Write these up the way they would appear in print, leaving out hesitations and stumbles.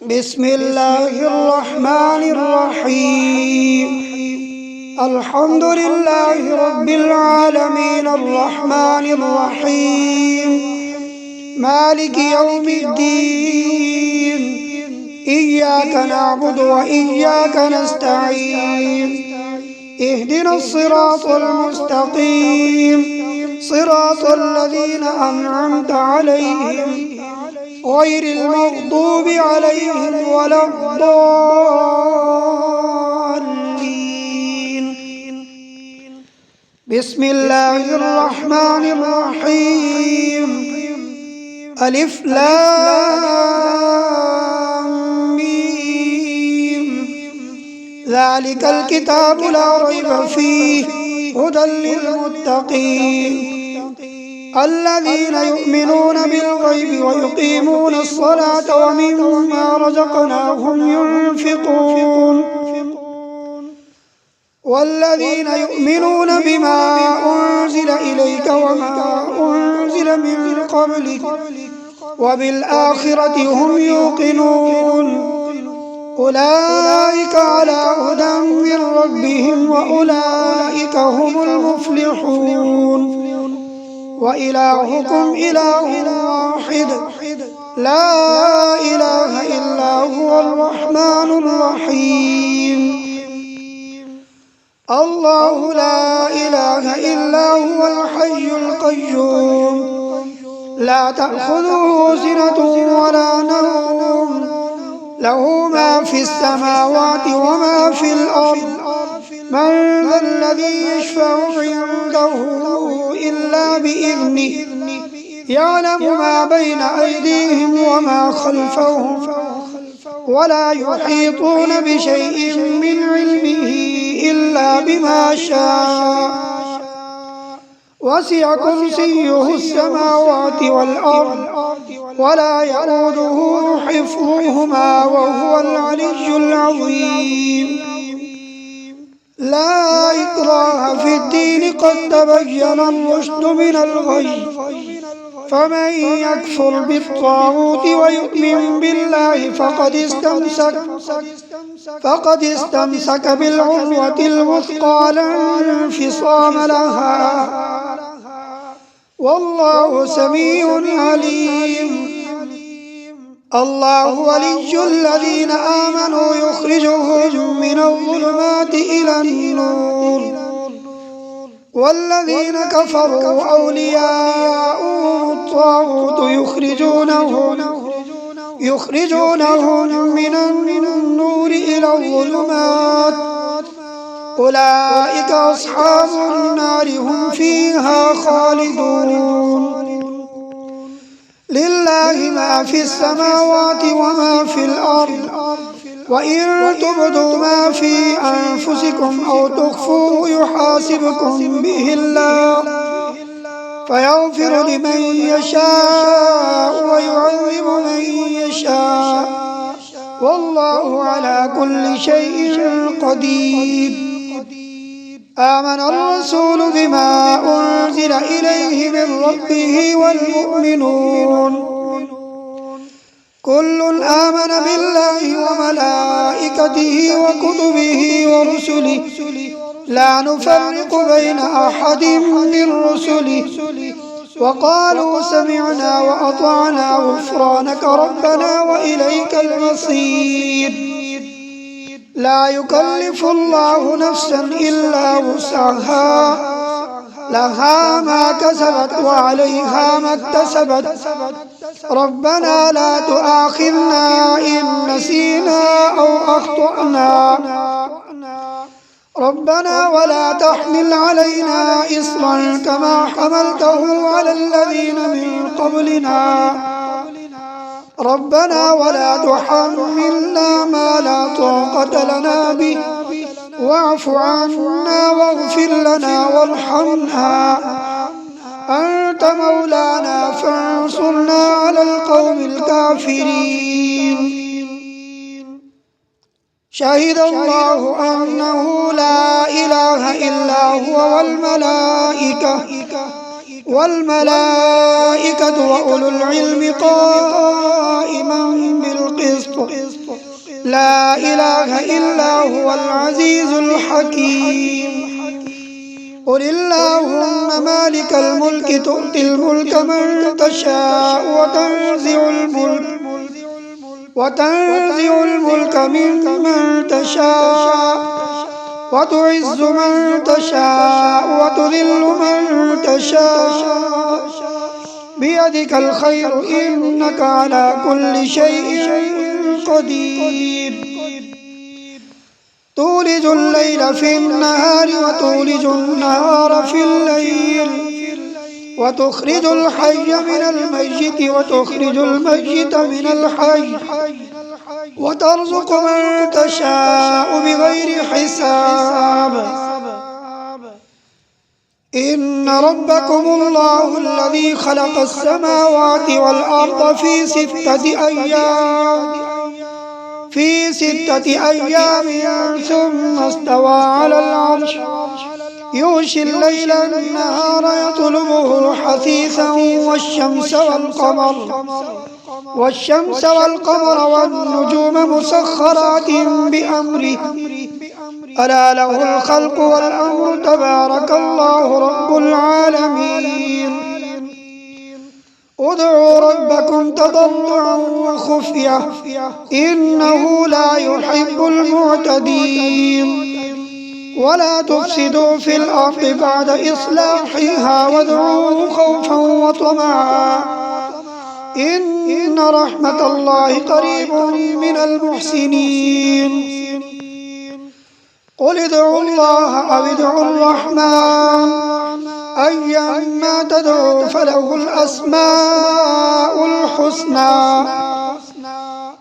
بسم الله الرحمن الرحيم. الحمد لله رب العالمين الرحمن الرحيم مالك يوم الدين. إياك نعبد وإياك نستعين. اهدنا الصراط المستقيم صراط الذين أنعمت عليهم غير المغضوب عليهم ولا الضالين. بسم الله الرحمن الرحيم. ألف لام ميم. ذلك الكتاب لا ريب فيه هدى للمتقين الذين يؤمنون بالغيب ويقيمون الصلاة ومما رزقناهم ينفقون والذين يؤمنون بما أنزل إليك وما أنزل من قبلك وبالآخرة هم يوقنون أولئك على هدى من ربهم وأولئك هم المفلحون. وإلهكم إله واحد لا إله إلا هو الرحمن الرحيم. الله لا إله إلا هو الحي القيوم لا تأخذه سنة ولا نوم له ما في السماوات وما في الأرض. من ذا الذي يشفع عنده إلا بإذنه يعلم ما بين أيديهم وما خلفهم ولا يحيطون بشيء من علمه إلا بما شاء. وسع كرسيه السماوات والأرض ولا يؤوده حفظهما وهو العلي العظيم. لا إكراه في الدين قد تبين الرشد من الغي. فمن يكفر بالطاغوت ويؤمن بالله فقد استمسك بالعروة الوثقى لا انفصام لها والله سميع عليم. الله ولي الذين آمنوا يخرجهم من الظلمات إلى النور والذين كفروا أولياؤهم الطاغوت يخرجونهم من النور إلى الظلمات. أولئك أصحاب النار هم فيها خالدون. لله ما في السماوات وما في الأرض وإن تبدوا ما في أنفسكم أو تخفوه يحاسبكم به الله فيغفر لمن يشاء ويعذب من يشاء والله على كل شيء قدير. آمن الرسول بما أنزل إليه من ربه والمؤمنون كل آمن بالله وملائكته وكتبه ورسله لا نفرق بين أحد من رسله وقالوا سمعنا وأطعنا غفرانك ربنا وإليك المصير. لا يكلف الله نفسا إلا وسعها لها ما كسبت وعليها ما اكتسبت. ربنا لا تؤاخذنا إن نسينا أو أخطأنا ربنا ولا تحمل علينا إصرا كما حملته على الذين من قبلنا ربنا ولا تحملنا ما لا طاقة لنا به واعف عنا واغفر لنا وارحمنا أنت مولانا فانصرنا على القوم الكافرين. شهد الله أنه لا إله إلا هو والملائكة وأولو العلم قائما بالقسط لا إله إلا هو العزيز الحكيم. قل اللهم مالك الملك تؤتي الملك من تشاء وتنزع الملك ممن تشاء وتعز من تشاء وتذل من تشاء بيدك الخير إنك على كل شيء قدير. تولج الليل في النهار وتولج النهار في الليل وتخرج الحي من الميت وتخرج الميت من الحي وترزق من تشاء بغير حساب. إن ربكم الله الذي خلق السماوات والأرض في ستة أيام ثم استوى على العرش يغشي الليل النهار يطلبه حثيثا والشمس والقمر والنجوم مسخرات بأمره ألا له الخلق والأمر تبارك الله رب العالمين. ادعوا ربكم تضرعا وخفية إنه لا يحب المعتدين. ولا تفسدوا في الأرض بعد إصلاحها وادعوه خوفا وطمعا إن رحمة الله قريب من المحسنين. قل ادعوا الله أو ادعوا الرحمن أيما تدعوا فله الأسماء الحسنى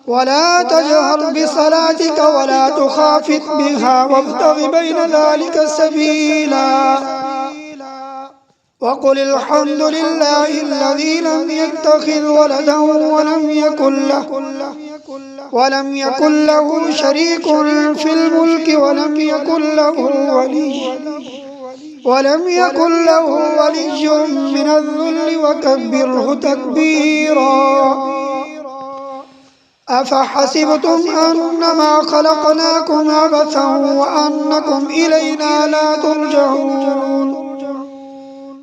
ولا تجهر بصلاتك ولا تخافت بها وابتغ بين ذلك سبيلا. وقل الحمد لله الذي لم يتخذ ولدا ولم يكن له شريك في الملك ولم يكن له ولي من الذل وكبره تكبيرا. أفحسبتم أنما خلقناكم عبثا وأنكم إلينا لا ترجعون.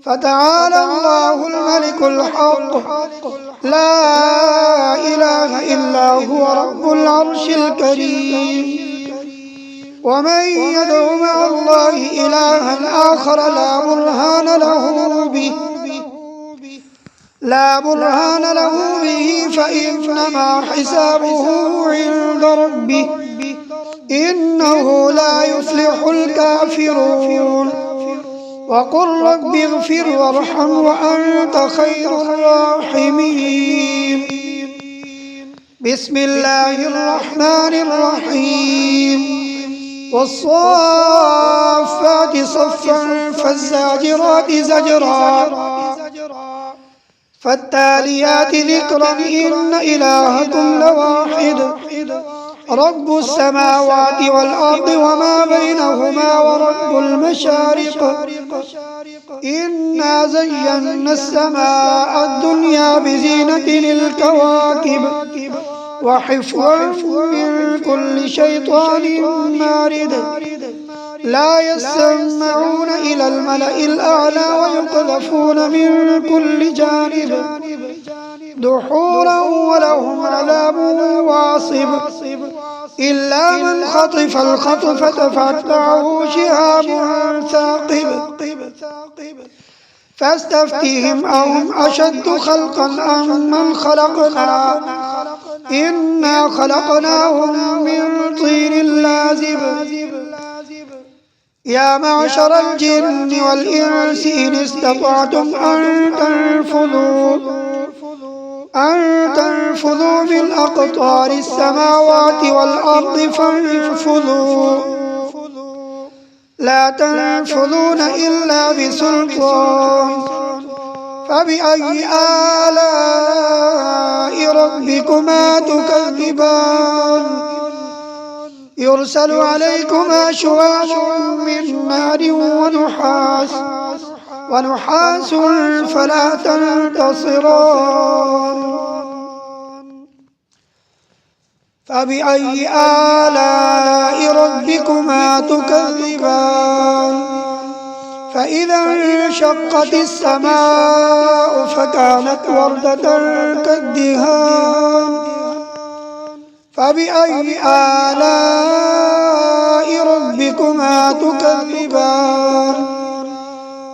فتعالى الله الملك الحق لا إله إلا هو رب العرش الكريم. ومن يدع مع الله إلها آخر لا برهان له به فإنما حسابه عند ربه إنه لا يفلح الكافرون. وقل رب اغفر وارحم وأنت خير الراحمين. بسم الله الرحمن الرحيم. والصافات صفا فالزاجرات زجرا فالتاليات ذكرا إن إلهكم لواحد رب السماوات والأرض وما بينهما ورب المشارق. إنا زينا السماء الدنيا بزينة للكواكب وحفظا من كل شيطان مارد. لا يسمعون إلى الملأ الأعلى ويقذفون من كل جانب دحورا ولهم عذاب واصب. إلا من خطف الخطفة فاتبعه شهاب ثاقب. فاستفتهم أهم أشد خلقا أم من خلقنا إنا خلقناهم من طين لازب. يا معشر الجن والإنس إن استطعتم أن تنفذوا من أقطار السماوات والأرض فانفذوا لا تنفذون إلا بسلطان. فبأي آلاء ربكما تكذبان. يرسل عليكما شواظ من نار ونحاس ونحاس فلا تنتصران فبأي آلاء ربكما تكذبان فإذا انشقت السماء فكانت وردة كالدهان فبأي آلاء ربكما تكذبان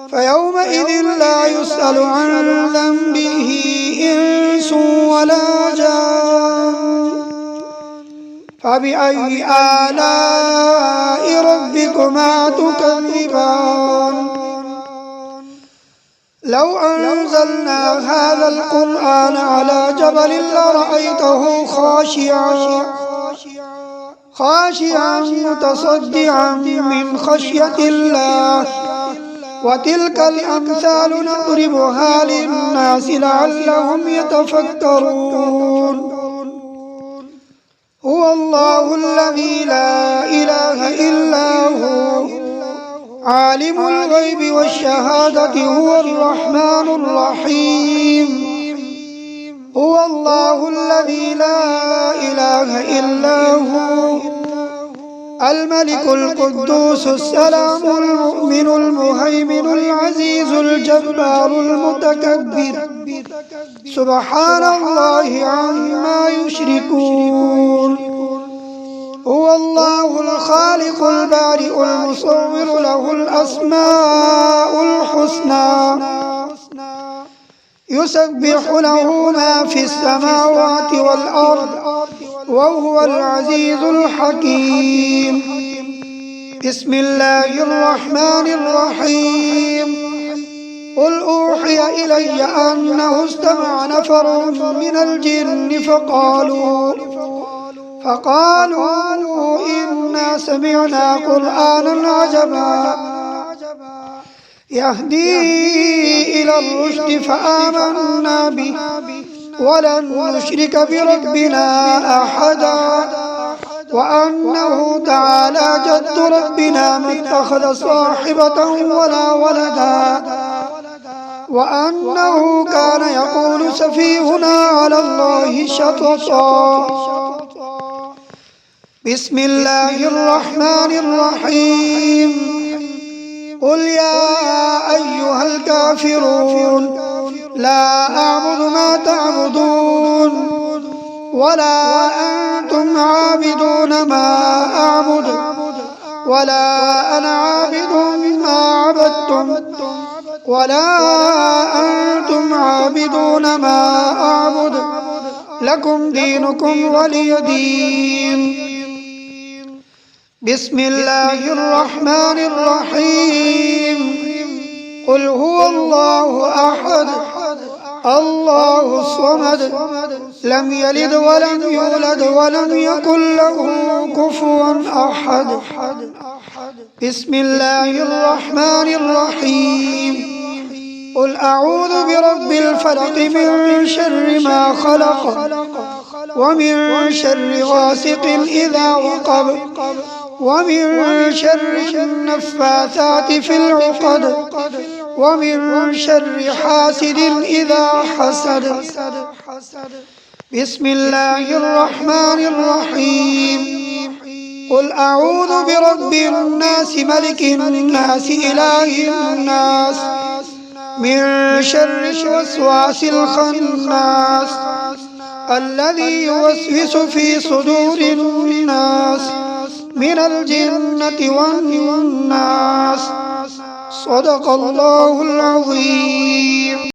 فيومئذ لا يسأل عن ذنبه إنس ولا جان فبأي آلاء ربكما تكذبان لو أنزلنا هذا القرآن على جبل لرأيته خاشعا متصدعا من خشية الله وتلك الأمثال نضربها للناس لعلهم يتفكرون هو الله الذي لا إله إلا هو عالم الغيب والشهادة هو الرحمن الرحيم هو الله الذي لا إله إلا هو الملك القدوس السلام المؤمن المهيمن العزيز الجبار المتكبر سبحان الله عما يشركون هو الله الخالق البارئ المصور له الأسماء الحسنى يسبح له ما في السماوات والأرض وهو العزيز الحكيم بسم الله الرحمن الرحيم قل أوحي إلي أنه استمع نفر من الجن فقالوا إنا سمعنا قرآنا عجبا يهدي إلى الرشد فآمنا به ولن نشرك بربنا أحدا وأنه تعالى جد ربنا ما اتخذ صاحبة ولا ولدا وأنه كان يقول سفيهنا على الله شططا بسم الله الرحمن الرحيم قل يا أيها الكافرون لا أعبد ما تعبدون ولا أنتم عابدون ما أعبد ولا أنا عابد ما عبدتم ولا أنتم عابدون ما أعبد لكم دينكم ولي دين بسم الله الرحمن الرحيم قل هو الله أحد الله الصمد لم يلد ولم يولد ولم يكن له كفوا أحد بسم الله الرحمن الرحيم قل أعوذ برب الفلق من شر ما خلق ومن شر غاسق إذا وقب ومن شر النفاثات في العقد ومن شر حاسد إذا حسد بسم الله الرحمن الرحيم قل أعوذ برب الناس ملك الناس إله الناس من شر الوسواس الخناس الذي يوسوس في صدور الناس من الجنة والناس صدق الله العظيم.